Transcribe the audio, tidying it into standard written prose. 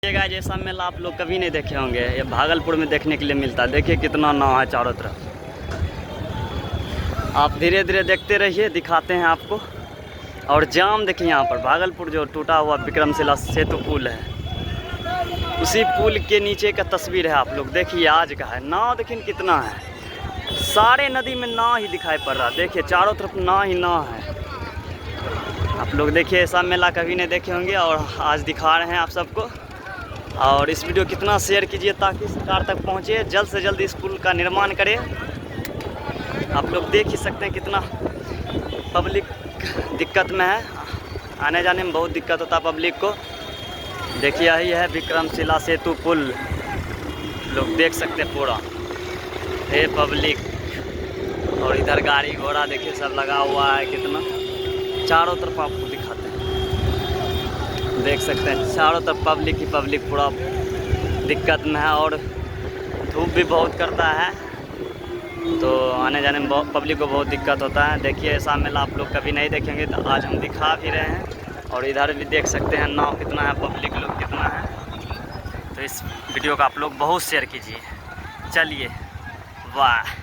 देखिएगा जैसा मेला आप लोग कभी नहीं देखे होंगे, ये भागलपुर में देखने के लिए मिलता है। देखिए कितना नाव है चारों तरफ। आप धीरे धीरे देखते रहिए, दिखाते हैं आपको। और जाम देखिए यहाँ पर भागलपुर जो टूटा हुआ विक्रमशिला सेतु पुल है, उसी पुल के नीचे का तस्वीर है। आप लोग देखिए आज का है। नाव देखिए कितना है, सारे नदी में नाव ही दिखाई पड़ रहा है। देखिए चारों तरफ नाव ही नाव है। आप लोग देखिए ऐसा मेला कभी नहीं देखे होंगे और आज दिखा रहे हैं आप सबको। और इस वीडियो कितना शेयर कीजिए ताकि सरकार तक पहुँचे, जल्द से जल्द इस पुल का निर्माण करें। आप लोग देख ही सकते हैं कितना पब्लिक दिक्कत में है, आने जाने में बहुत दिक्कत होता है पब्लिक को। देखिए यही है विक्रमशिला सेतु पुल, लोग देख सकते हैं पूरा ये पब्लिक। और इधर गाड़ी घोड़ा देखिए सब लगा हुआ है कितना, चारों तरफ आपको दिखाते हैं। देख सकते हैं चारों तरफ पब्लिक ही पब्लिक पूरा दिक्कत में है। और धूप भी बहुत करता है तो आने जाने में पब्लिक को बहुत दिक्कत होता है। देखिए ऐसा मेला आप लोग कभी नहीं देखेंगे तो आज हम दिखा भी रहे हैं। और इधर भी देख सकते हैं नाव कितना है, पब्लिक लोग कितना है। तो इस वीडियो का आप लोग बहुत शेयर कीजिए। चलिए वाह।